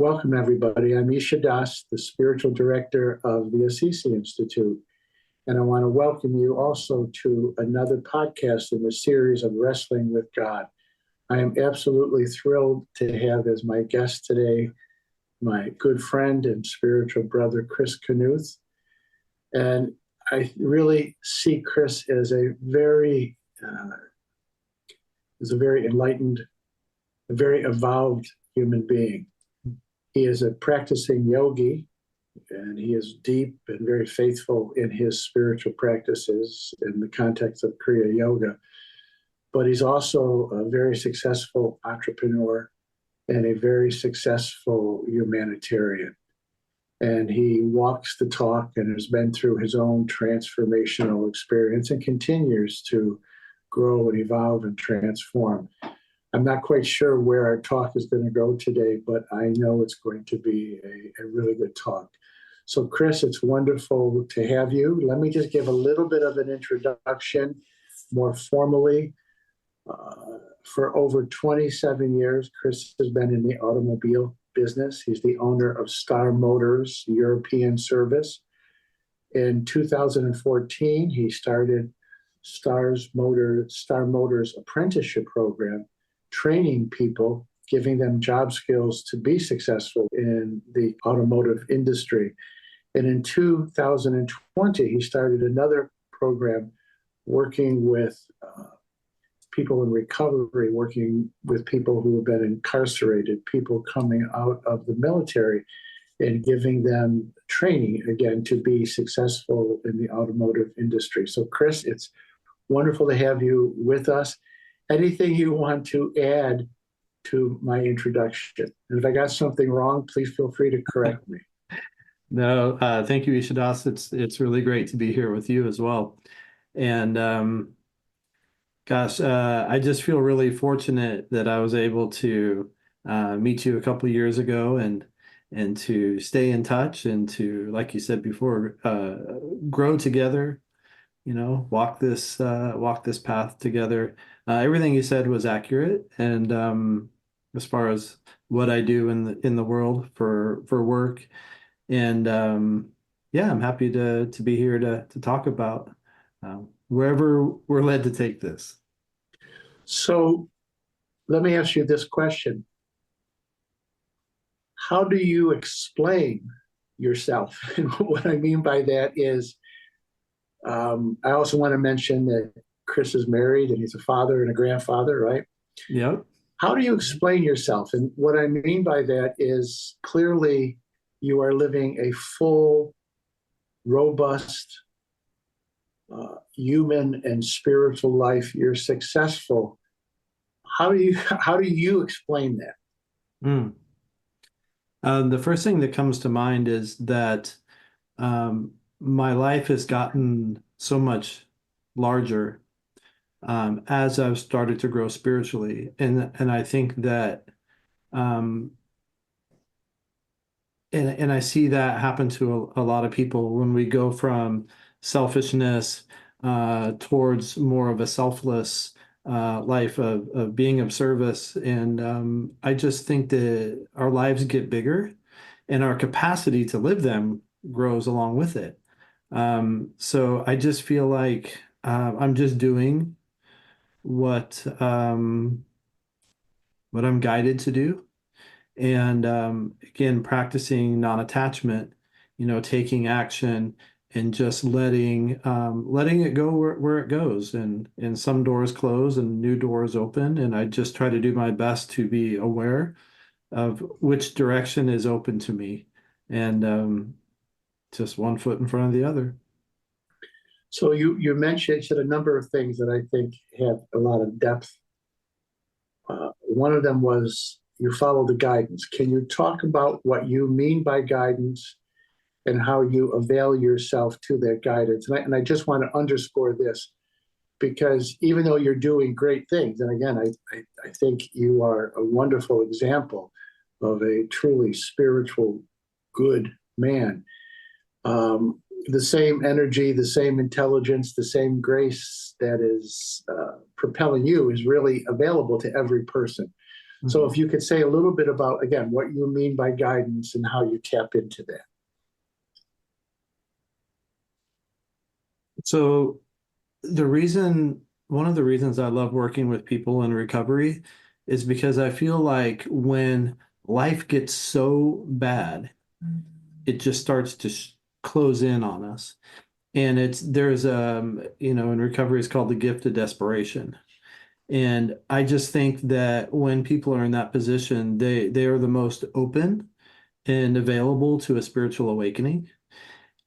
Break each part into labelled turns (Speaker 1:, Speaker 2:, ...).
Speaker 1: Welcome, everybody. I'm Isha, the spiritual director of the Assisi Institute. And I want to welcome you also to another podcast in the series of Wrestling with God. I am absolutely thrilled to have as my guest today my good friend and spiritual brother, Chris Knuth. And I really see Chris as a very enlightened, a very evolved human being. He is a practicing yogi, and he is deep and very faithful in his spiritual practices in the context of Kriya Yoga. But he's also a very successful entrepreneur and a very successful humanitarian. And he walks the talk and has been through his own transformational experience and continues to grow and evolve and transform. I'm not quite sure where our talk is going to go today, but I know it's going to be a really good talk. So, Chris, it's wonderful to have you. Let me just give a little bit of an introduction more formally. For over 27 years, Chris has been in the automobile business. He's the owner of Star Motors European service. In 2014, he started Star Motors apprenticeship program, training people, giving them job skills to be successful in the automotive industry. And in 2020, he started another program working with people in recovery, working with people who have been incarcerated, people coming out of the military, and giving them training, again, to be successful in the automotive industry. So, Chris, it's wonderful to have you with us. Anything you want to add to my introduction? And if I got something wrong, please feel free to correct me.
Speaker 2: No, thank you, Isha. It's really great to be here with you as well. And I just feel really fortunate that I was able to meet you a couple of years ago and to stay in touch and to, like you said before, grow together. Walk this path together. Everything you said was accurate, and as far as what I do in the world for work, and yeah, I'm happy to be here to talk about wherever we're led to take this.
Speaker 1: So, let me ask you this question: how do you explain yourself? And what I mean by that is, I also want to mention that Chris is married and he's a father and a grandfather, right?
Speaker 2: Yep.
Speaker 1: How do you explain yourself? And what I mean by that is clearly you are living a full, robust, human and spiritual life. You're successful. How do you explain that?
Speaker 2: Mm. The first thing that comes to mind is that my life has gotten so much larger as I've started to grow spiritually, and I think that and I see that happen to a lot of people when we go from selfishness towards more of a selfless life of being of service, and I just think that our lives get bigger, and our capacity to live them grows along with it. So I just feel like I'm just doing what I'm guided to do, and again, practicing non-attachment, taking action and just letting it go where it goes, and some doors close and new doors open, and I just try to do my best to be aware of which direction is open to me, and just one foot in front of the other.
Speaker 1: So you mentioned a number of things that I think have a lot of depth. One of them was you follow the guidance. Can you talk about what you mean by guidance and how you avail yourself to that guidance? And I just want to underscore this, because even though you're doing great things, and again, I think you are a wonderful example of a truly spiritual, good man. The same energy, the same intelligence, the same grace that is propelling you is really available to every person. So if you could say a little bit about, again, what you mean by guidance and how you tap into that.
Speaker 2: So one of the reasons I love working with people in recovery is because I feel like when life gets so bad, it just starts to close in on us. And there's in recovery it's called the gift of desperation. And I just think that when people are in that position, they are the most open and available to a spiritual awakening.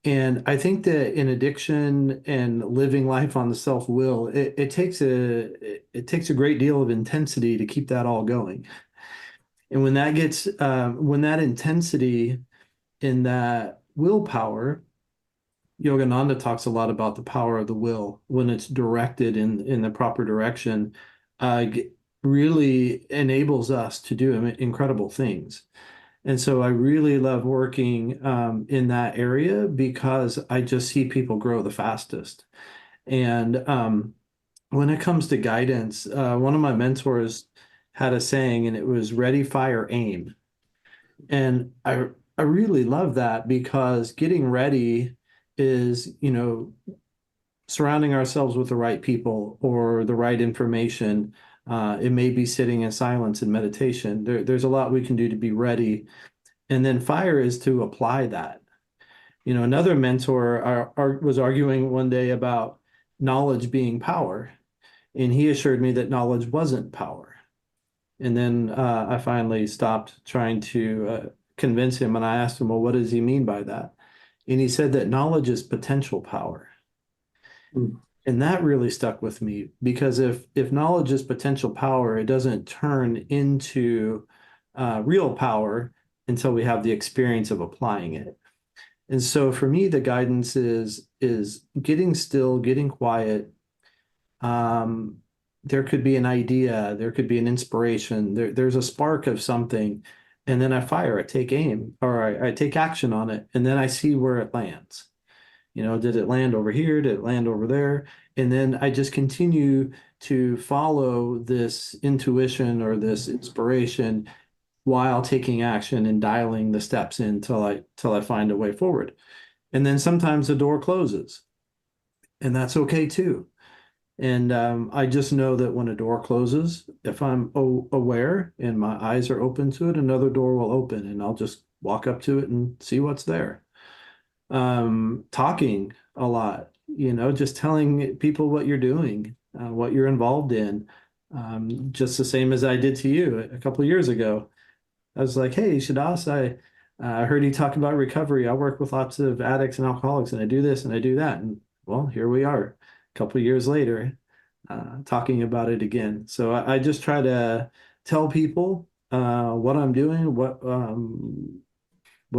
Speaker 2: And I think that in addiction and living life on the self-will, it takes a great deal of intensity to keep that all going. And when that intensity in that willpower, Yogananda talks a lot about the power of the will when it's directed in the proper direction, uh, really enables us to do incredible things. And so I really love working in that area because I just see people grow the fastest. And when it comes to guidance, one of my mentors had a saying, and it was ready, fire, aim. And I really love that because getting ready is, surrounding ourselves with the right people or the right information. It may be sitting in silence and meditation. There's a lot we can do to be ready. And then fire is to apply that. Another mentor was arguing one day about knowledge being power, and he assured me that knowledge wasn't power. And then I finally stopped trying to convince him, and I asked him, well, what does he mean by that? And he said that knowledge is potential power.
Speaker 1: Mm.
Speaker 2: And that really stuck with me because if knowledge is potential power, it doesn't turn into real power until we have the experience of applying it. And so for me, the guidance is getting still, getting quiet. Um, there could be an idea, there could be an inspiration, there's a spark of something, and then I fire it, take aim, or I take action on it, and then I see where it lands. Did it land over here? Did it land over there? And then I just continue to follow this intuition or this inspiration while taking action and dialing the steps in till I find a way forward. And then sometimes the door closes, and that's okay too. And I just know that when a door closes, if I'm aware and my eyes are open to it, another door will open, and I'll just walk up to it and see what's there. Talking a lot, just telling people what you're doing, what you're involved in, just the same as I did to you a couple of years ago. I was like, hey, Shadas, I heard you talk about recovery. I work with lots of addicts and alcoholics, and I do this and I do that. And well, here we are, a couple of years later, talking about it again. So I just try to tell people what I'm doing, what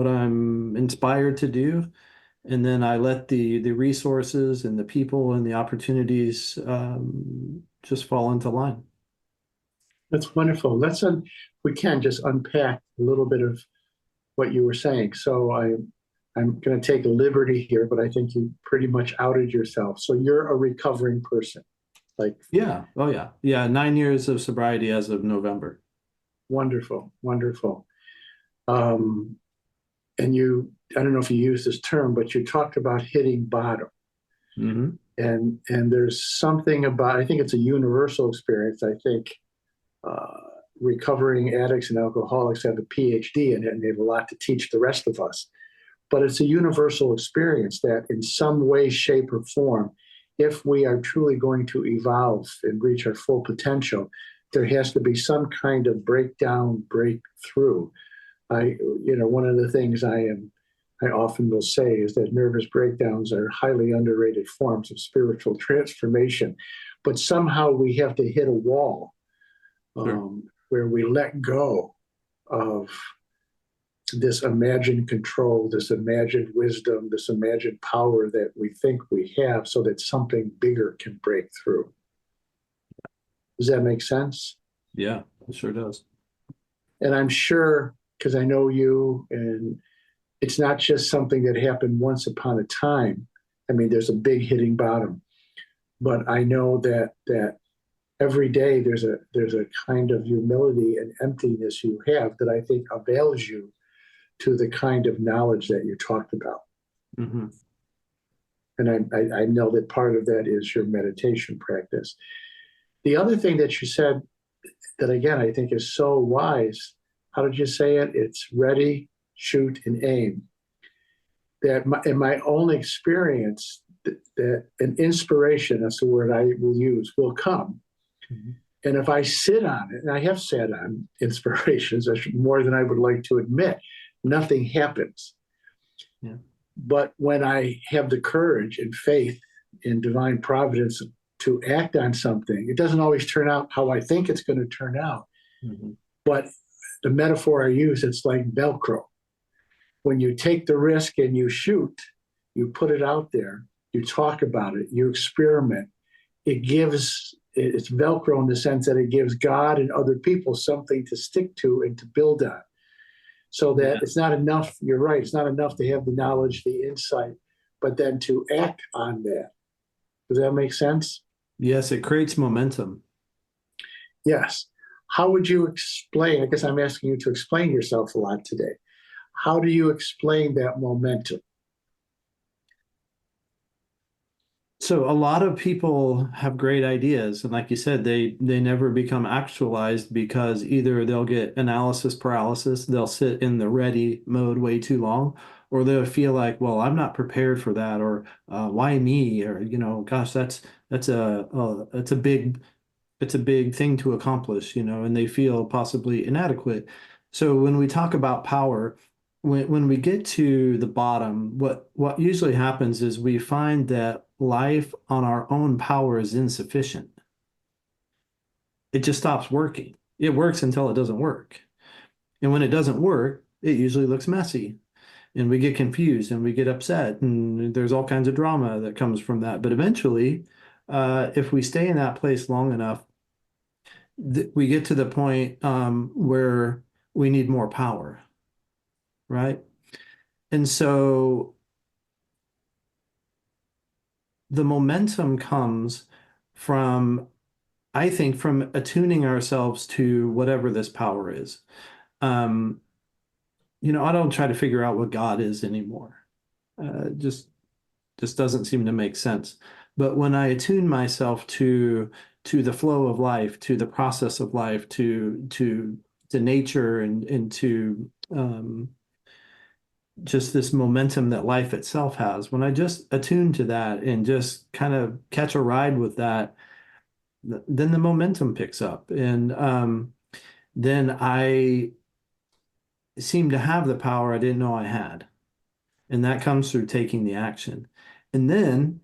Speaker 2: I'm inspired to do, and then I let the resources and the people and the opportunities just fall into line.
Speaker 1: That's wonderful. We can just unpack a little bit of what you were saying. So I'm going to take a liberty here, but I think you pretty much outed yourself. So you're a recovering person. Like,
Speaker 2: Yeah. Oh, yeah. Yeah. 9 years of sobriety as of November.
Speaker 1: wonderful, wonderful. And I don't know if you use this term, but you talked about hitting bottom.
Speaker 2: Mm-hmm.
Speaker 1: And there's something about, I think it's a universal experience. I think recovering addicts and alcoholics have a PhD in it, and they have a lot to teach the rest of us. But it's a universal experience that in some way, shape, or form, if we are truly going to evolve and reach our full potential, there has to be some kind of breakdown, breakthrough. One of the things I often will say is that nervous breakdowns are highly underrated forms of spiritual transformation, but somehow we have to hit a wall where we let go of this imagined control, this imagined wisdom, this imagined power that we think we have so that something bigger can break through. Does that make sense?
Speaker 2: Yeah, it sure does.
Speaker 1: And I'm sure, because I know you, and it's not just something that happened once upon a time. I mean, there's a big hitting bottom, but I know that every day there's a kind of humility and emptiness you have that I think avails you to the kind of knowledge that you talked about.
Speaker 2: Mm-hmm.
Speaker 1: And I know that part of that is your meditation practice. The other thing that you said that, again, I think is so wise, how did you say it? It's ready, shoot, and aim. That in my own experience, that an inspiration, that's the word I will use, will come. Mm-hmm. And if I sit on it, and I have sat on inspirations more than I would like to admit, nothing happens.
Speaker 2: Yeah.
Speaker 1: But when I have the courage and faith in divine providence to act on something, it doesn't always turn out how I think it's going to turn out. Mm-hmm. But the metaphor I use, it's like Velcro. When you take the risk and you shoot, you put it out there, you talk about it, you experiment. It's Velcro in the sense that it gives God and other people something to stick to and to build on. So that It's not enough, you're right, it's not enough to have the knowledge, the insight, but then to act on that. Does that make sense?
Speaker 2: Yes, it creates momentum.
Speaker 1: Yes. How would you explain? I guess I'm asking you to explain yourself a lot today. How do you explain that momentum?
Speaker 2: So a lot of people have great ideas, and like you said, they never become actualized because either they'll get analysis paralysis, they'll sit in the ready mode way too long, or they'll feel like, well, I'm not prepared for that, or why me, or gosh, that's a big thing to accomplish, and they feel possibly inadequate. So when we talk about power, when we get to the bottom, what usually happens is we find that life on our own power is insufficient. It just stops working. It works until it doesn't work. And when it doesn't work, it usually looks messy. And we get confused and we get upset. And there's all kinds of drama that comes from that. But eventually, if we stay in that place long enough, we get to the point where we need more power, right? And so the momentum comes from, I think, from attuning ourselves to whatever this power is. I don't try to figure out what God is anymore. Just doesn't seem to make sense. But when I attune myself to the flow of life, to the process of life, to nature and to just this momentum that life itself has, when I just attune to that and just kind of catch a ride with that, then the momentum picks up. And then I seem to have the power I didn't know I had. And that comes through taking the action. And then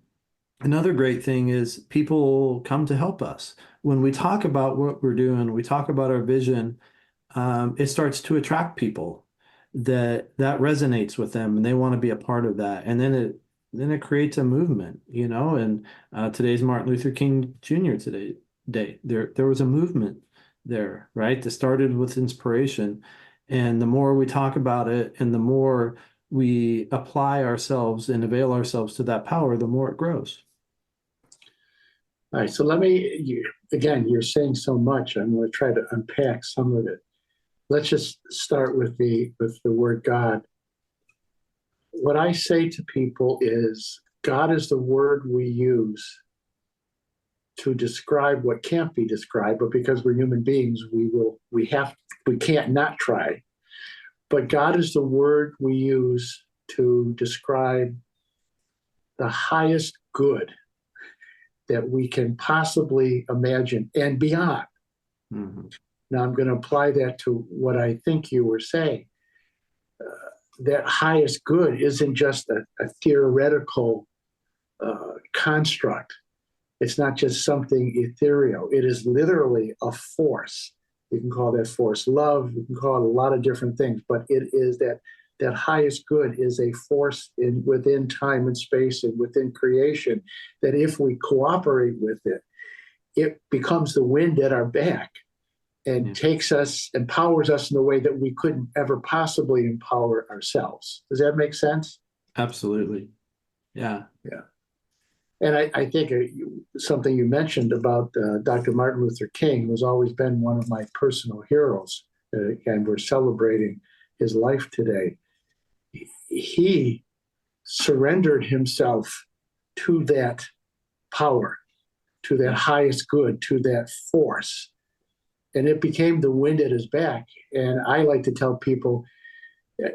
Speaker 2: another great thing is people come to help us. When we talk about what we're doing, we talk about our vision, it starts to attract people that resonates with them and they want to be a part of that. And then it creates a movement, and today's Martin Luther King Jr. Day. There was a movement there, right? That started with inspiration. And the more we talk about it and the more we apply ourselves and avail ourselves to that power, the more it grows.
Speaker 1: All right, so again, you're saying so much. I'm going to try to unpack some of it. Let's just start with the word God. What I say to people is God is the word we use to describe what can't be described, but because we're human beings, we can't not try. But God is the word we use to describe the highest good that we can possibly imagine and beyond. Mm-hmm. Now I'm going to apply that to what I think you were saying. That highest good isn't just a theoretical construct. It's not just something ethereal. It is literally a force. You can call that force love. You can call it a lot of different things, but it is that highest good is a force within time and space and within creation, that if we cooperate with it, it becomes the wind at our back and empowers us in a way that we couldn't ever possibly empower ourselves. Does that make sense?
Speaker 2: Absolutely. Yeah.
Speaker 1: Yeah. And I think something you mentioned about Dr. Martin Luther King has always been one of my personal heroes, and we're celebrating his life today. He surrendered himself to that power, to that highest good, to that force. And it became the wind at his back. And I like to tell people,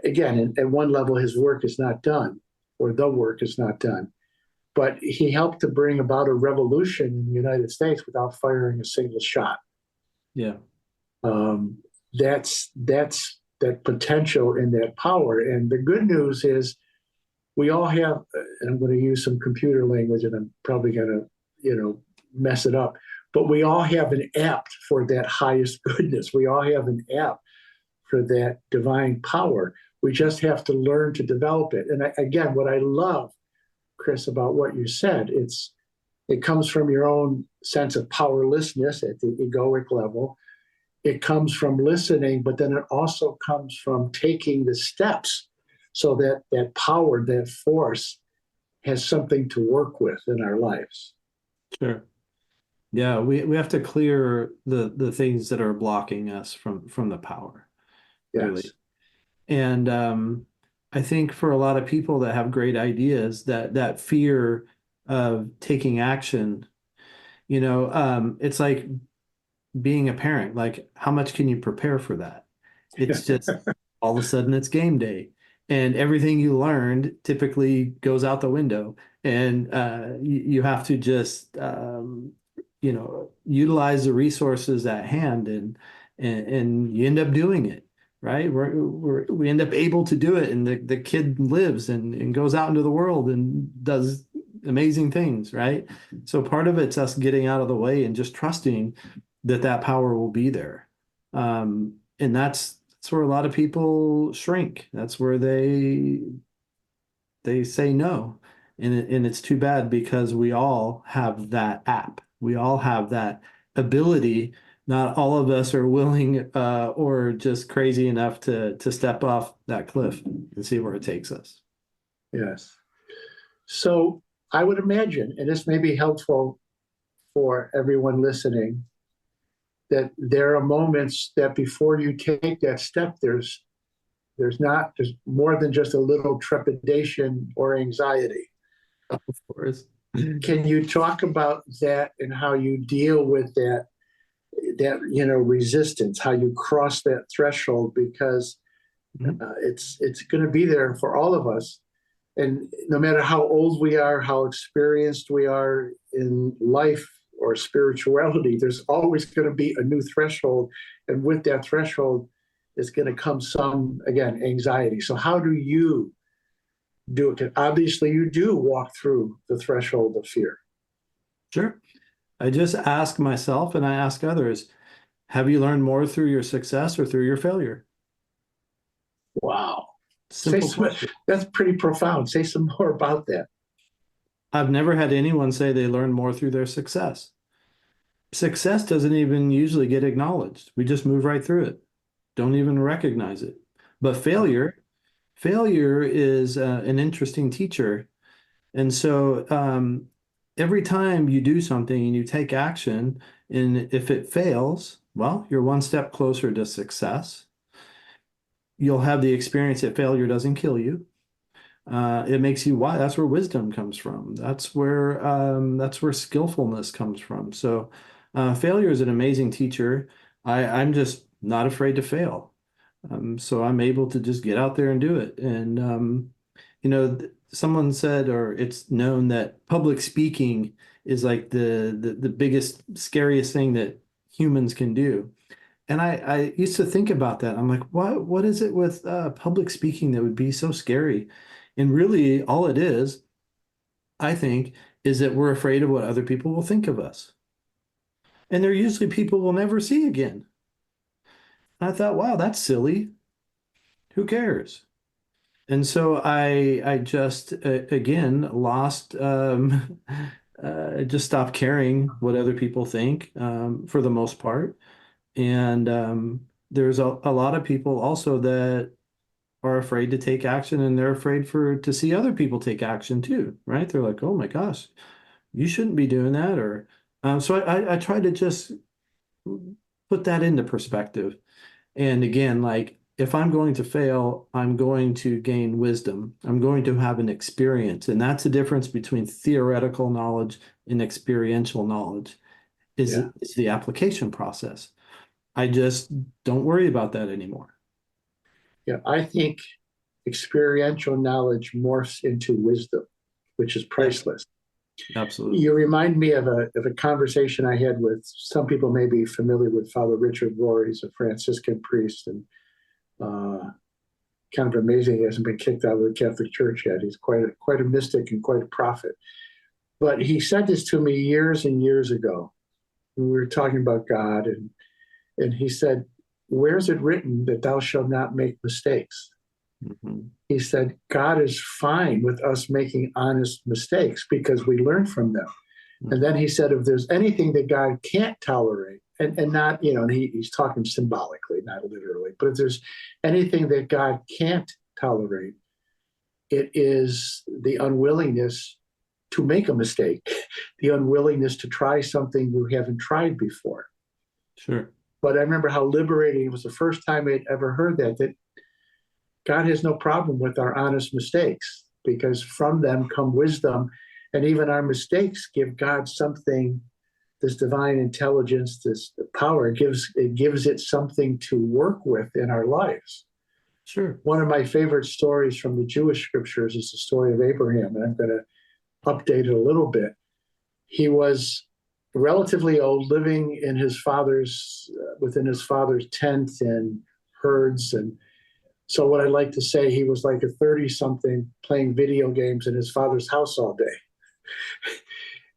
Speaker 1: again, at one level, his work is not done, or the work is not done. But he helped to bring about a revolution in the United States without firing a single shot.
Speaker 2: Yeah.
Speaker 1: That's that potential and that power. And the good news is we all have, and I'm going to use some computer language, and I'm probably going to, mess it up, but we all have an app for that highest goodness. We all have an app for that divine power. We just have to learn to develop it. And again, what I love, Chris, about what you said, it comes from your own sense of powerlessness at the egoic level. It comes from listening, but then it also comes from taking the steps so that that power, that force has something to work with in our lives.
Speaker 2: Sure. Yeah, we have to clear the things that are blocking us from the power, really.
Speaker 1: Yes.
Speaker 2: And I think for a lot of people that have great ideas, that fear of taking action, it's like being a parent. Like, how much can you prepare for that? It's just all of a sudden it's game day, and everything you learned typically goes out the window, and you have to just utilize the resources at hand, and you end up doing it, right? We end up able to do it, and the kid lives and goes out into the world and does amazing things, right? So part of it's us getting out of the way and just trusting that power will be there. And that's where a lot of people shrink. That's where they say no. And it's too bad, because we all have that app. We all have that ability. Not all of us are willing or just crazy enough to step off that cliff and see where it takes us.
Speaker 1: Yes. So I would imagine, and this may be helpful for everyone listening, that there are moments that before you take that step, there's more than just a little trepidation or anxiety.
Speaker 2: Of course.
Speaker 1: Can you talk about that and how you deal with that resistance, how you cross that threshold? Because it's going to be there for all of us. And no matter how old we are, how experienced we are in life or spirituality, there's always going to be a new threshold. And with that threshold is going to come some, again, anxiety. So how do you do it? Obviously, you do walk through the threshold of fear.
Speaker 2: Sure. I just ask myself, and I ask others, have you learned more through your success or through your failure?
Speaker 1: Wow.
Speaker 2: Simple question.
Speaker 1: That's pretty profound. Say some more about that.
Speaker 2: I've never had anyone say they learned more through their success. Success doesn't even usually get acknowledged. We just move right through it. Don't even recognize it. But failure is an interesting teacher. And so every time you do something and you take action, and if it fails, well, you're one step closer to success. You'll have the experience that failure doesn't kill you. It makes you wise. That's where wisdom comes from. That's where skillfulness comes from. So failure is an amazing teacher. I'm just not afraid to fail. So I'm able to just get out there and do it. And someone said, or it's known, that public speaking is like the biggest, scariest thing that humans can do. And I used to think about that. I'm like, what is it with public speaking that would be so scary? And really, all it is, I think, is that we're afraid of what other people will think of us. And they're usually people we'll never see again. And I thought, wow, that's silly. Who cares? And so I just, again, lost, just stopped caring what other people think for the most part. And there's a lot of people also that are afraid to take action, and they're afraid to see other people take action too, right? They're like, oh my gosh, you shouldn't be doing that. Or so I try to just put that into perspective. And again, like if I'm going to fail, I'm going to gain wisdom. I'm going to have an experience. And that's the difference between theoretical knowledge and experiential knowledge
Speaker 1: Yeah.
Speaker 2: is the application process. I just don't worry about that anymore.
Speaker 1: Yeah. I think experiential knowledge morphs into wisdom, which is
Speaker 2: Yeah,
Speaker 1: priceless.
Speaker 2: absolutely.
Speaker 1: You remind me of a conversation I had with some people may be familiar with Father Richard Rohr. He's a Franciscan priest and uh, kind of amazing. He hasn't been kicked out of the Catholic Church yet. He's quite a mystic and quite a prophet. But he said this to me years and years ago. We were talking about God, and he said, "Where's it written that thou shalt not make mistakes?"
Speaker 2: Mhm.
Speaker 1: He said, God is fine with us making honest mistakes because we learn from them. And then he said, if there's anything that God can't tolerate, and not, and he's talking symbolically, not literally, but if there's anything that God can't tolerate, it is the unwillingness to make a mistake, the unwillingness to try something you haven't tried before.
Speaker 2: Sure.
Speaker 1: But I remember how liberating it was the first time I'd ever heard that God has no problem with our honest mistakes because from them come wisdom. And even our mistakes give God something, this divine intelligence, this power, it gives it something to work with in our lives.
Speaker 2: Sure.
Speaker 1: One of my favorite stories from the Jewish scriptures is the story of Abraham, and I'm going to update it a little bit. He was relatively old, living in his father's, within his father's tent and herds. And so what I like to say, he was like a 30-something playing video games in his father's house all day.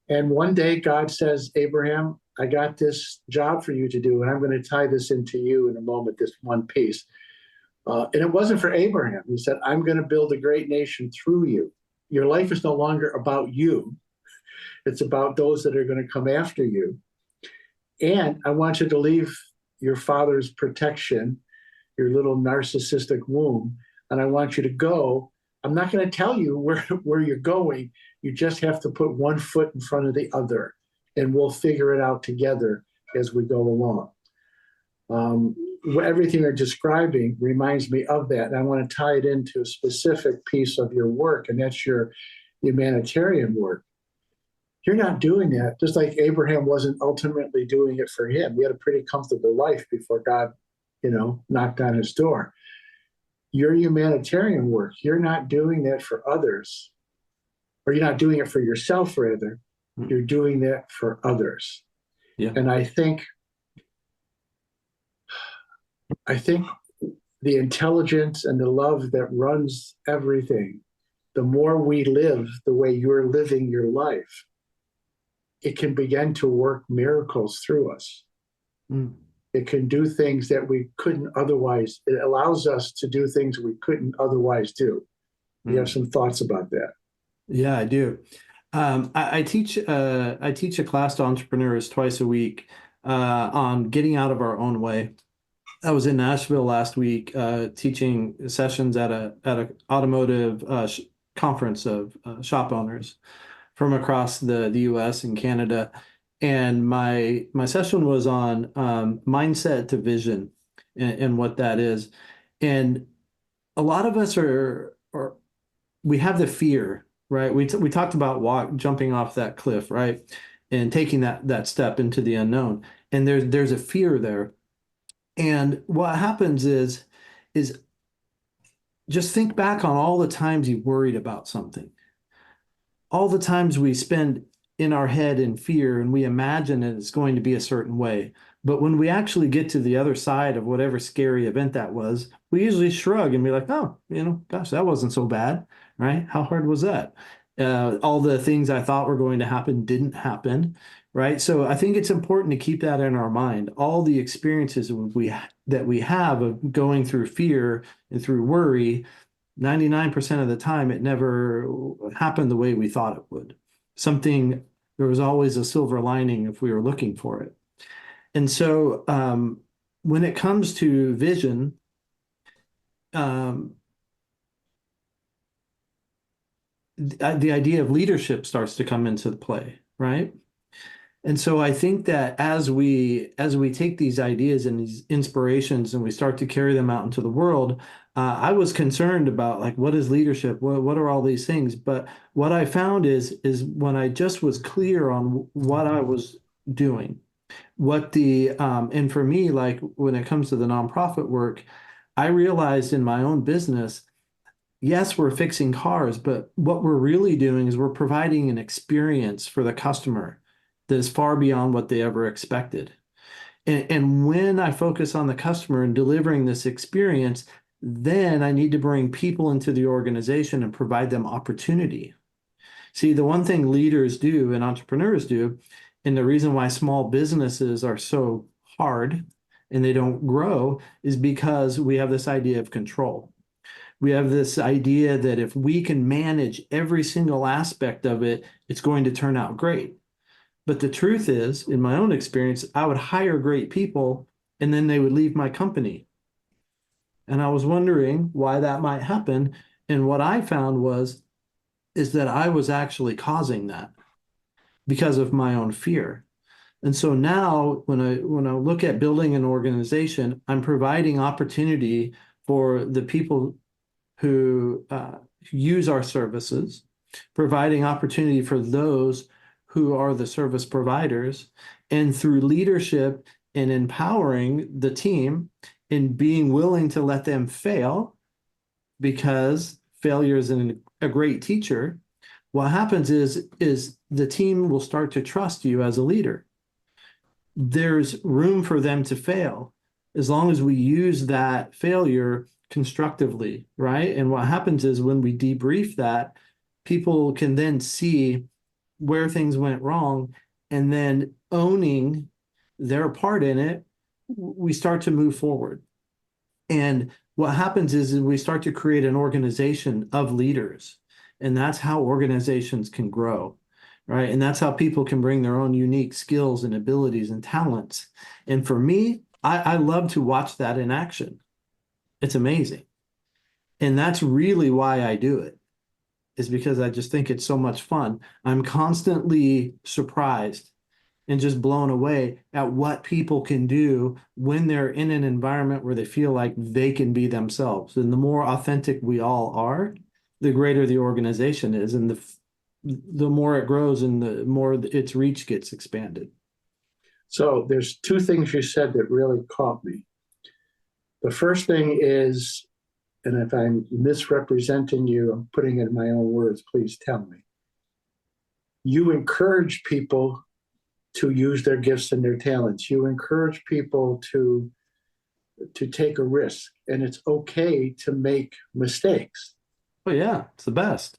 Speaker 1: And one day God says, Abraham, I got this job for you to do, and I'm going to tie this into you in a moment, this one piece. And it wasn't for Abraham. He said, I'm going to build a great nation through you. Your life is no longer about you. It's about those that are going to come after you. And I want you to leave your father's protection, your little narcissistic womb, and I want you to go. I'm not going to tell you where you're going. You just have to put one foot in front of the other, and we'll figure it out together as we go along. Everything you're describing reminds me of that, and I want to tie it into a specific piece of your work, and that's your humanitarian work. You're not doing that, just like Abraham wasn't ultimately doing it for him. He had a pretty comfortable life before God, knocked on his door. Your humanitarian work, you're not doing that for others, or you're not doing it for yourself, rather. You're doing that for others.
Speaker 2: Yeah.
Speaker 1: And I think the intelligence and the love that runs everything, the more we live the way you're living your life, it can begin to work miracles through us.
Speaker 2: Mm.
Speaker 1: It can do things that we couldn't otherwise. It allows us to do things we couldn't otherwise do. You have some thoughts about that?
Speaker 2: Yeah, I do. I teach a class to entrepreneurs twice a week on getting out of our own way. I was in Nashville last week teaching sessions at a automotive conference of shop owners from across the U.S. and Canada, and my session was on mindset to vision and what that is. And a lot of us are we have the fear, right? We talked about jumping off that cliff, right? And taking that step into the unknown. And there's a fear there. And what happens is just think back on all the times you worried about something. All the times we spend in our head in fear and we imagine that it's going to be a certain way. But when we actually get to the other side of whatever scary event that was, we usually shrug and be like, oh, gosh, that wasn't so bad, right? How hard was that? All the things I thought were going to happen didn't happen, right? So I think it's important to keep that in our mind. All the experiences that we have of going through fear and through worry, 99% of the time, it never happened the way we thought it would. There was always a silver lining if we were looking for it. And so when it comes to vision, the idea of leadership starts to come into play, right? And so I think that as we take these ideas and these inspirations and we start to carry them out into the world, I was concerned about like what is leadership? What are all these things? But what I found is when I just was clear on what I was doing, what the and for me, like when it comes to the nonprofit work, I realized in my own business, yes, we're fixing cars, but what we're really doing is we're providing an experience for the customer that is far beyond what they ever expected. And when I focus on the customer and delivering this experience, then I need to bring people into the organization and provide them opportunity. See, the one thing leaders do and entrepreneurs do, and the reason why small businesses are so hard and they don't grow is because we have this idea of control. We have this idea that if we can manage every single aspect of it, it's going to turn out great. But the truth is, in my own experience, I would hire great people and then they would leave my company. And I was wondering why that might happen. And what I found is that I was actually causing that because of my own fear. And so now when I look at building an organization, I'm providing opportunity for the people who use our services, providing opportunity for those who are the service providers, and through leadership and empowering the team and being willing to let them fail because failure is a great teacher. What happens is the team will start to trust you as a leader. There's room for them to fail as long as we use that failure constructively, right? And what happens is when we debrief that, people can then see where things went wrong and then owning their part in it, we start to move forward. And what happens is we start to create an organization of leaders. And that's how organizations can grow, right? And that's how people can bring their own unique skills and abilities and talents. And for me, I love to watch that in action. It's amazing. And that's really why I do it, is because I just think it's so much fun. I'm constantly surprised and just blown away at what people can do when they're in an environment where they feel like they can be themselves. And the more authentic we all are, the greater the organization is, and the more it grows and the more its reach gets expanded.
Speaker 1: So there's two things you said that really caught me. The first thing is, and if I'm misrepresenting you, I'm putting it in my own words, please tell me. You encourage people to use their gifts and their talents. You encourage people to take a risk, and it's okay to make mistakes.
Speaker 2: Oh yeah, it's the best.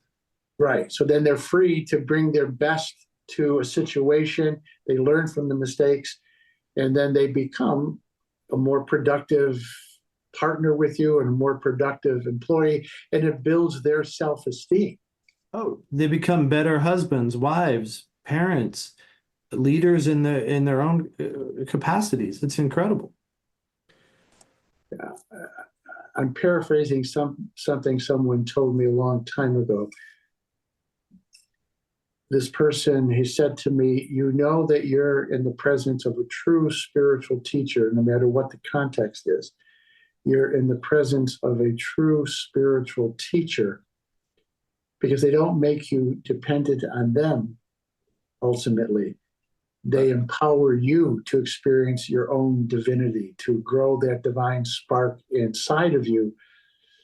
Speaker 1: Right. So then they're free to bring their best to a situation. They learn from the mistakes, and then they become a more productive partner with you and a more productive employee, and it builds their self-esteem.
Speaker 2: Oh, they become better husbands, wives, parents, leaders in their own capacities. It's incredible.
Speaker 1: I'm paraphrasing something someone told me a long time ago. This person, he said to me, you know that you're in the presence of a true spiritual teacher, no matter what the context is. You're in the presence of a true spiritual teacher because they don't make you dependent on them ultimately. They empower you to experience your own divinity, to grow that divine spark inside of you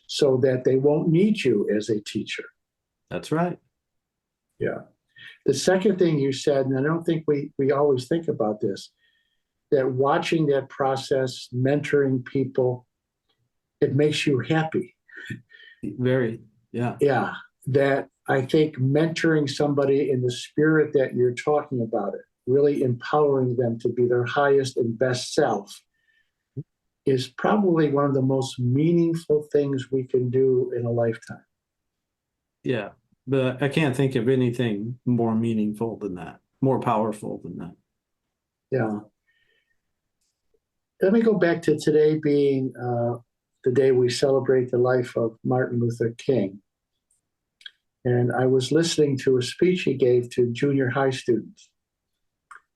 Speaker 1: so that they won't need you as a teacher.
Speaker 2: That's right.
Speaker 1: Yeah. The second thing you said, and I don't think we always think about this, that watching that process, mentoring people, it makes you happy.
Speaker 2: Very, yeah.
Speaker 1: Yeah. That I think mentoring somebody in the spirit that you're talking about it, really empowering them to be their highest and best self, is probably one of the most meaningful things we can do in a lifetime.
Speaker 2: Yeah. But I can't think of anything more meaningful than that, more powerful than that.
Speaker 1: Yeah. Let me go back to today being the day we celebrate the life of Martin Luther King. And I was listening to a speech he gave to junior high students.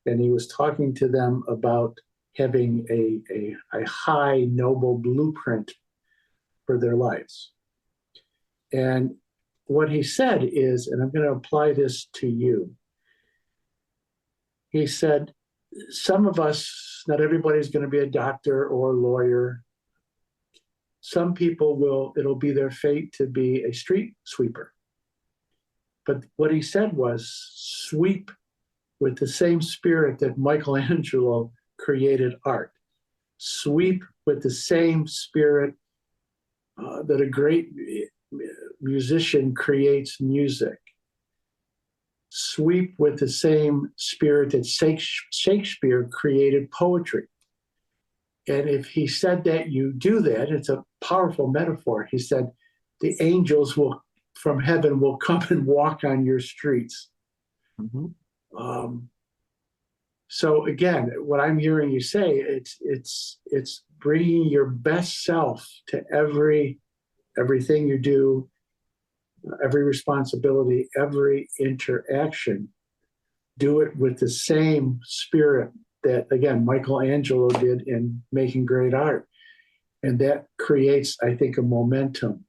Speaker 1: And he was talking to them about having a high, noble blueprint for their lives. And what he said is, and I'm going to apply this to you. He said, some of us, not everybody's going to be a doctor or a lawyer. Some people will, it'll be their fate to be a street sweeper. But what he said was, sweep with the same spirit that Michelangelo created art. Sweep with the same spirit that a great musician creates music. Sweep with the same spirit that Shakespeare created poetry. And if he said that you do that, it's a powerful metaphor. He said, the angels will from heaven will come and walk on your streets.
Speaker 2: Mm-hmm.
Speaker 1: So again, what I'm hearing you say, it's bringing your best self to everything you do, every responsibility, every interaction. Do it with the same spirit that, again, Michelangelo did in making great art. And that creates, I think, a momentum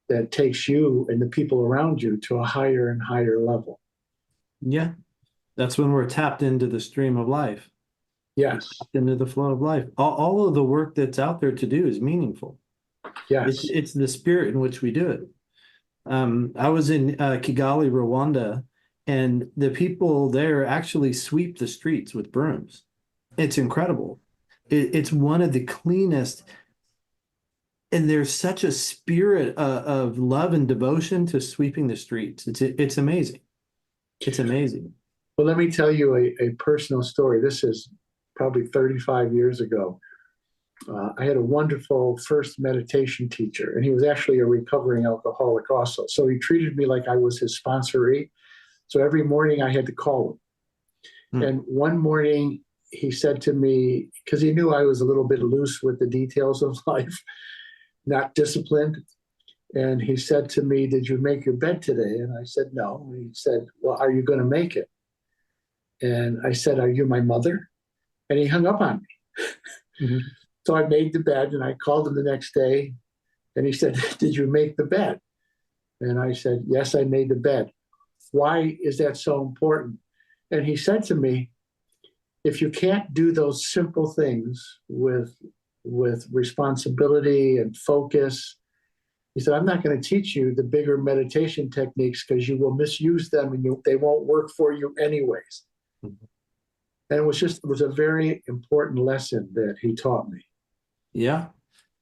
Speaker 1: that takes you and the people around you to a higher and higher level.
Speaker 2: Yeah. That's when we're tapped into the stream of life.
Speaker 1: Yes.
Speaker 2: Tapped into the flow of life. All of the work that's out there to do is meaningful.
Speaker 1: Yes.
Speaker 2: It's the spirit in which we do it. I was in Kigali, Rwanda, and the people there actually sweep the streets with brooms. It's incredible. It's one of the cleanest, and there's such a spirit of love and devotion to sweeping the streets. It's amazing. It's amazing.
Speaker 1: Well, let me tell you a personal story. This is probably 35 years ago. I had a wonderful first meditation teacher, and he was actually a recovering alcoholic also. So he treated me like I was his sponsoree. So every morning I had to call him. And one morning he said to me, because he knew I was a little bit loose with the details of life, not disciplined. And he said to me, did you make your bed today? And I said, no. And he said, well, are you going to make it? And I said, are you my mother? And he hung up on me. Mm-hmm. So I made the bed, and I called him the next day, and he said, did you make the bed? And I said, yes, I made the bed. Why is that so important? And he said to me, if you can't do those simple things with responsibility and focus, he said, I'm not going to teach you the bigger meditation techniques because you will misuse them and they won't work for you anyways. Mm-hmm. And it was a very important lesson that he taught me.
Speaker 2: Yeah.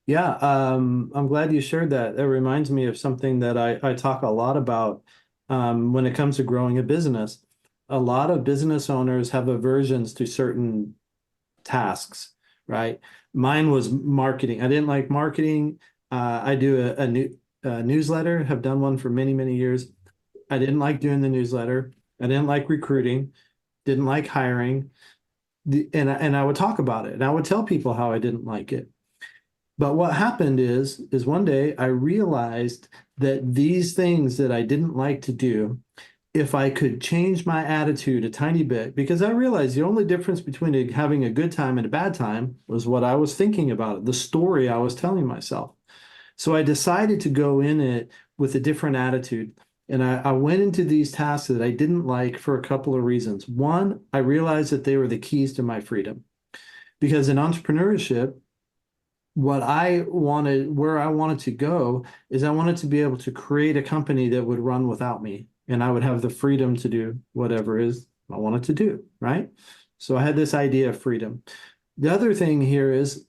Speaker 2: Yeah. I'm glad you shared that. That reminds me of something that I talk a lot about when it comes to growing a business. A lot of business owners have aversions to certain tasks, right? Mine was marketing. I didn't like marketing. I do a newsletter, have done one for many, many years. I didn't like doing the newsletter. I didn't like recruiting, didn't like hiring. And I would talk about it, and I would tell people how I didn't like it. But what happened is one day I realized that these things that I didn't like to do, if I could change my attitude a tiny bit, because I realized the only difference between having a good time and a bad time was what I was thinking about it, the story I was telling myself. So I decided to go in it with a different attitude. And I went into these tasks that I didn't like for a couple of reasons. One, I realized that they were the keys to my freedom. Because in entrepreneurship, where I wanted to go is I wanted to be able to create a company that would run without me. And I would have the freedom to do whatever it is I wanted to do, right? So I had this idea of freedom. The other thing here is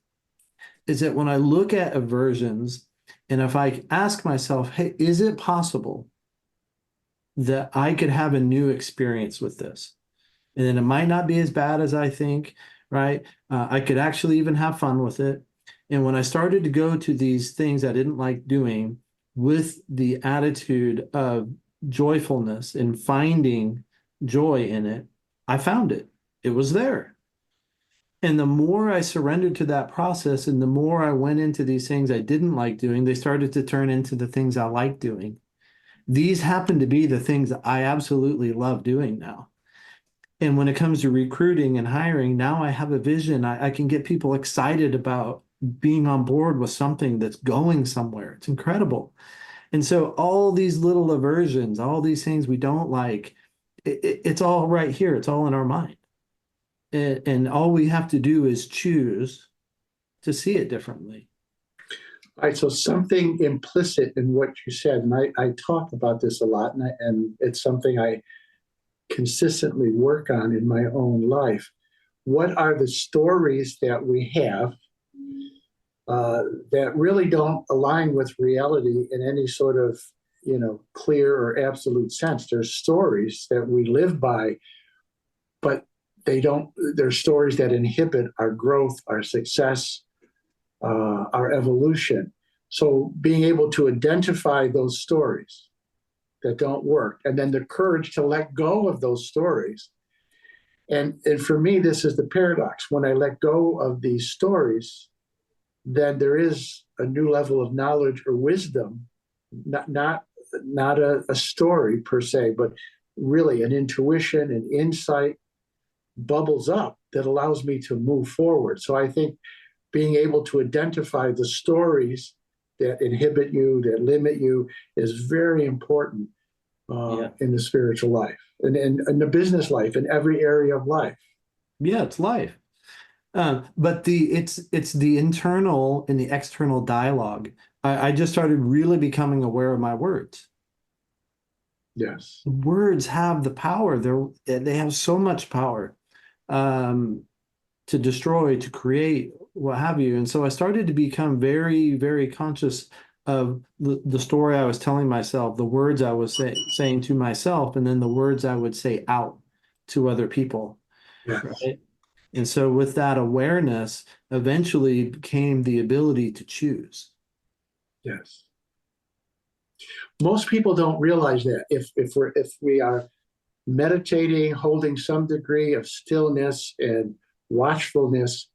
Speaker 2: that when I look at aversions, and if I ask myself, hey, is it possible that I could have a new experience with this? And then it might not be as bad as I think, right? I could actually even have fun with it. And when I started to go to these things I didn't like doing with the attitude of joyfulness and finding joy in it, I found it. It was there. And the more I surrendered to that process and the more I went into these things I didn't like doing, they started to turn into the things I like doing. these happen to be the things that I absolutely love doing now. And when it comes to recruiting and hiring, now I have a vision. I can get people excited about being on board with something that's going somewhere. It's incredible. And so all these little aversions, all these things we don't like, it's all right here. It's all in our mind. And all we have to do is choose to see it differently.
Speaker 1: All right, so something implicit in what you said, and I talk about this a lot, and it's something I consistently work on in my own life. What are the stories that we have that really don't align with reality in any sort of, clear or absolute sense? There's stories that we live by, but they're stories that inhibit our growth, our success, our evolution. So being able to identify those stories that don't work, and then the courage to let go of those stories. And for me, this is the paradox. When I let go of these stories, then there is a new level of knowledge or wisdom, not a story per se, but really an intuition, an insight bubbles up that allows me to move forward. So I think being able to identify the stories that inhibit you, that limit you, is very important in the spiritual life and in the business life, in every area of life.
Speaker 2: Yeah, it's life. But it's the internal and the external dialogue. I just started really becoming aware of my words.
Speaker 1: Yes.
Speaker 2: Words have the power. They have so much power to destroy, to create, what have you. And so I started to become very, very conscious of the story I was telling myself, the words I was saying to myself, and then the words I would say out to other people.
Speaker 1: Yes.
Speaker 2: Right? And so with that awareness, eventually came the ability to choose.
Speaker 1: Yes. Most people don't realize that if we are meditating, holding some degree of stillness and watchfulness,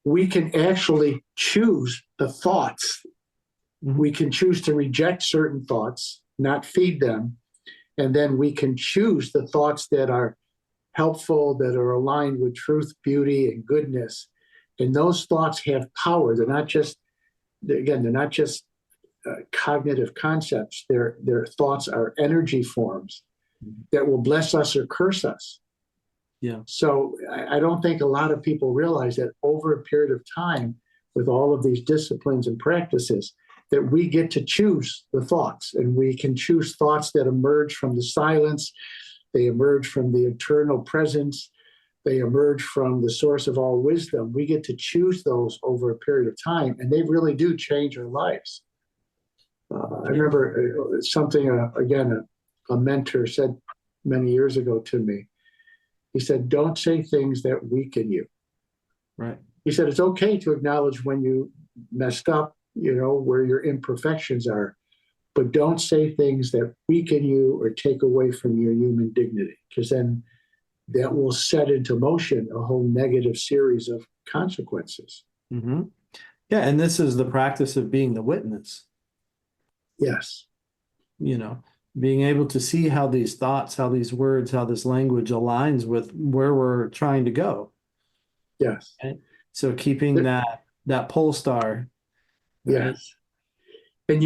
Speaker 1: we can actually choose the thoughts.
Speaker 2: Mhm.
Speaker 1: We can choose to reject certain thoughts, not feed them, and then we can choose the thoughts that are helpful, that are aligned with truth, beauty, and goodness. And those thoughts have power. They're not just cognitive concepts. Their thoughts are energy forms that will bless us or curse us.
Speaker 2: Yeah.
Speaker 1: So I don't think a lot of people realize that over a period of time, with all of these disciplines and practices, that we get to choose the thoughts, and we can choose thoughts that emerge from the silence. They emerge from the eternal presence. They emerge from the source of all wisdom. We get to choose those over a period of time, and they really do change our lives. I remember something, a mentor said many years ago to me. He said, don't say things that weaken you.
Speaker 2: Right.
Speaker 1: He said, it's okay to acknowledge when you messed up, where your imperfections are, but don't say things that weaken you or take away from your human dignity, because then that will set into motion a whole negative series of consequences.
Speaker 2: Mm-hmm. Yeah, and this is the practice of being the witness.
Speaker 1: Yes.
Speaker 2: Being able to see how these thoughts, how these words, how this language aligns with where we're trying to go.
Speaker 1: Yes.
Speaker 2: Right? So keeping that pole star. Right?
Speaker 1: Yes. And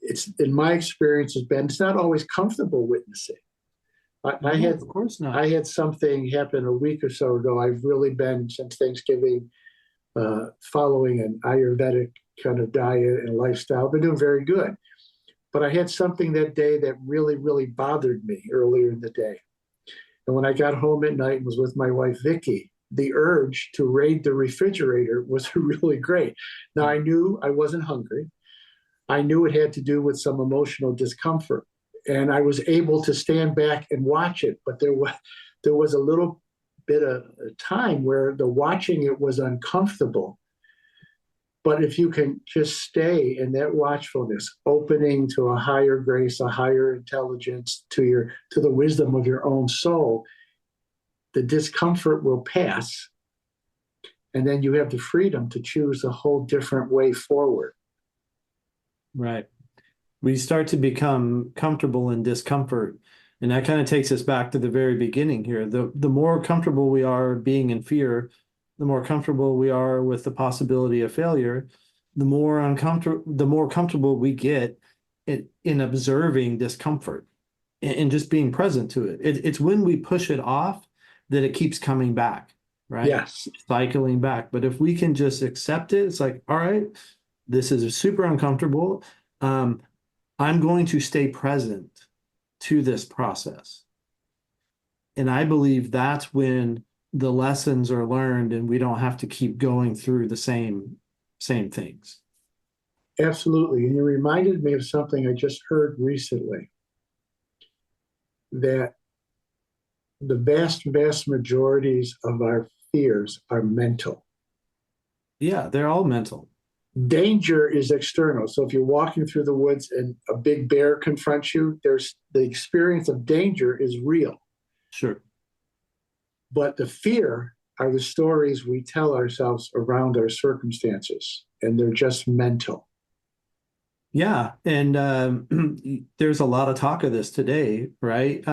Speaker 1: it's in my experience has been, it's not always comfortable witnessing.
Speaker 2: Of course not.
Speaker 1: I had something happen a week or so ago. I've really been, since Thanksgiving, following an Ayurvedic kind of diet and lifestyle. Been doing very good. But I had something that day that really, really bothered me earlier in the day. And when I got home at night and was with my wife, Vicky, the urge to raid the refrigerator was really great. Now, I knew I wasn't hungry. I knew it had to do with some emotional discomfort. And I was able to stand back and watch it. But there was a little bit of time where the watching it was uncomfortable. But if you can just stay in that watchfulness, opening to a higher grace, a higher intelligence, to the wisdom of your own soul, the discomfort will pass. And then you have the freedom to choose a whole different way forward.
Speaker 2: Right. we start to become comfortable in discomfort. And that kind of takes us back to the very beginning here. The more comfortable we are being in fear, the more comfortable we are with the possibility of failure, the more comfortable we get in observing discomfort and just being present to it. It's when we push it off that it keeps coming back, right?
Speaker 1: Yes.
Speaker 2: Cycling back. But if we can just accept it, it's like, all right, this is super uncomfortable. I'm going to stay present to this process. And I believe that's when the lessons are learned and we don't have to keep going through the same things.
Speaker 1: Absolutely. And you reminded me of something I just heard recently, that the vast majorities of our fears are mental.
Speaker 2: Yeah, they're all mental.
Speaker 1: Danger is external. So if you're walking through the woods and a big bear confronts you, there's the experience of danger is real.
Speaker 2: Sure.
Speaker 1: But the fear are the stories we tell ourselves around our circumstances, and they're just mental.
Speaker 2: Yeah, and there's a lot of talk of this today, right?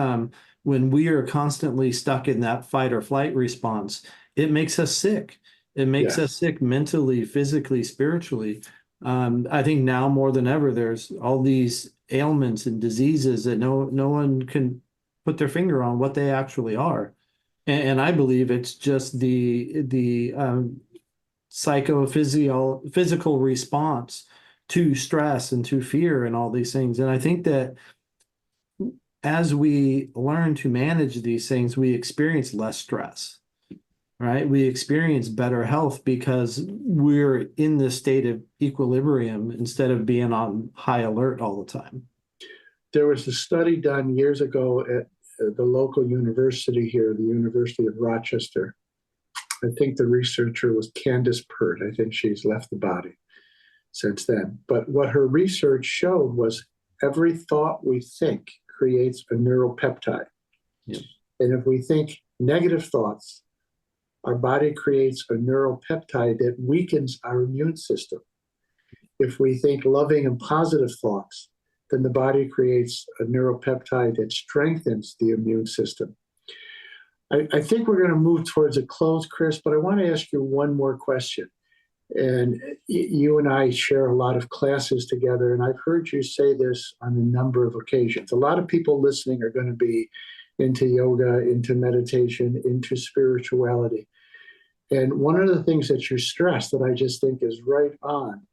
Speaker 2: When we are constantly stuck in that fight or flight response, it makes us sick. It makes us
Speaker 1: Yes.
Speaker 2: sick mentally, physically, spiritually. I think now more than ever, there's all these ailments and diseases that no one can put their finger on what they actually are. And I believe it's just the physical response to stress and to fear and all these things. And I think that as we learn to manage these things, we experience less stress, right? We experience better health because we're in this state of equilibrium instead of being on high alert all the time.
Speaker 1: There was a study done years ago at the local university here, the University of Rochester. I think the researcher was Candace Pert. I think she's left the body since then. But what her research showed was every thought we think creates a neuropeptide.
Speaker 2: Yep.
Speaker 1: And if we think negative thoughts, our body creates a neuropeptide that weakens our immune system. If we think loving and positive thoughts, then the body creates a neuropeptide that strengthens the immune system. I think we're going to move towards a close, Chris, but I want to ask you one more question. And you and I share a lot of classes together, and I've heard you say this on a number of occasions. A lot of people listening are going to be into yoga, into meditation, into spirituality. And one of the things that you stress that I just think is right on,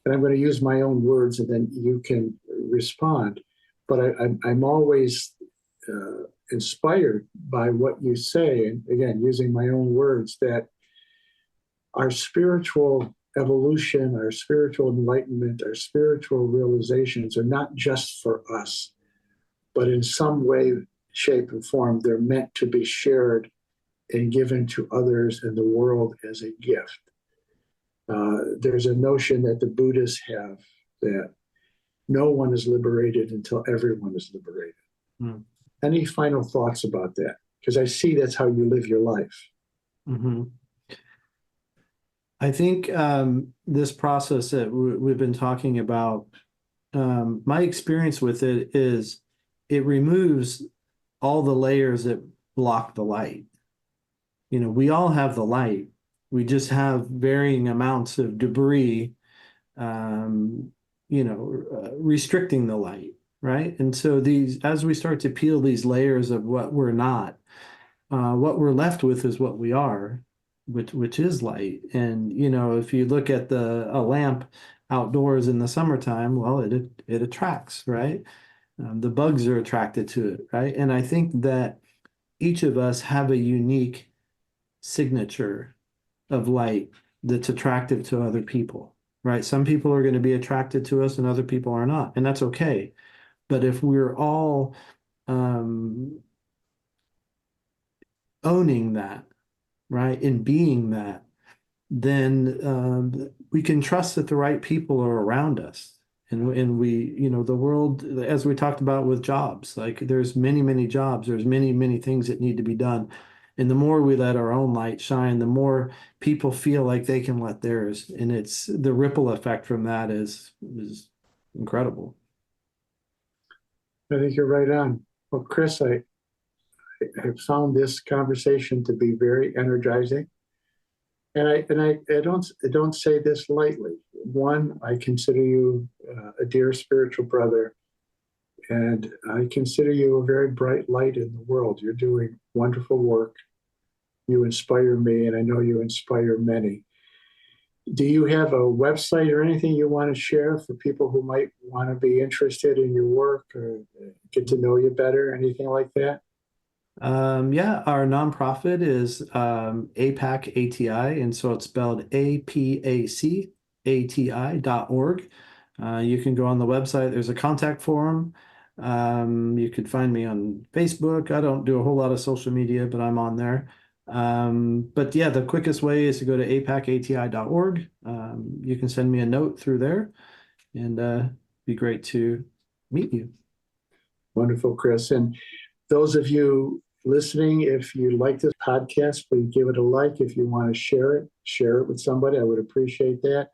Speaker 1: and I'm going to use my own words and then you can respond, but I'm always inspired by what you say, and again, using my own words, that our spiritual evolution, our spiritual enlightenment, our spiritual realizations are not just for us, but in some way, shape, and form, they're meant to be shared and given to others in the world as a gift. There's a notion that the Buddhists have that no one is liberated until everyone is liberated.
Speaker 2: Mm.
Speaker 1: Any final thoughts about that? Because I see that's how you live your life.
Speaker 2: Mm-hmm. I think this process that we've been talking about, my experience with it is it removes all the layers that block the light. You know, we all have the light. We just have varying amounts of debris, restricting the light, right? And so as we start to peel these layers of what we're not, what we're left with is what we are, which is light. And if you look at a lamp outdoors in the summertime, well, it attracts, right? The bugs are attracted to it, right? And I think that each of us have a unique signature of light that's attractive to other people, right? Some people are going to be attracted to us and other people are not, and that's okay. But if we're all owning that, right, and being that, then we can trust that the right people are around us. And we, the world, as we talked about with jobs, like there's many jobs, there's many things that need to be done. And the more we let our own light shine, the more people feel like they can let theirs. And it's the ripple effect from that is incredible.
Speaker 1: I think you're right on. Well, Chris, I have found this conversation to be very energizing. And I don't say this lightly. One, I consider you a dear spiritual brother, and I consider you a very bright light in the world. You're doing wonderful work. You inspire me, and I know you inspire many. Do you have a website or anything you want to share for people who might want to be interested in your work or get to know you better? Anything like that?
Speaker 2: Yeah, our nonprofit is APAC ATI, and so it's spelled APAC ATI.org. You can go on the website. There's a contact form. You could find me on Facebook. I don't do a whole lot of social media, but I'm on there. But yeah, the quickest way is to go to apacati.org. You can send me a note through there, and be great to meet you.
Speaker 1: Wonderful, Chris. And those of you listening, if you like this podcast, please give it a like. If you want to share it with somebody. I would appreciate that.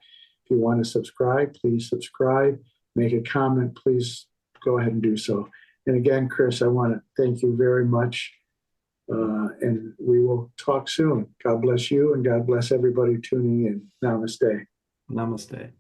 Speaker 1: If you want to subscribe, please subscribe. Make a comment, please go ahead and do so. And again, Chris, I want to thank you very much. And we will talk soon. God bless you, and God bless everybody tuning in. Namaste.
Speaker 2: Namaste.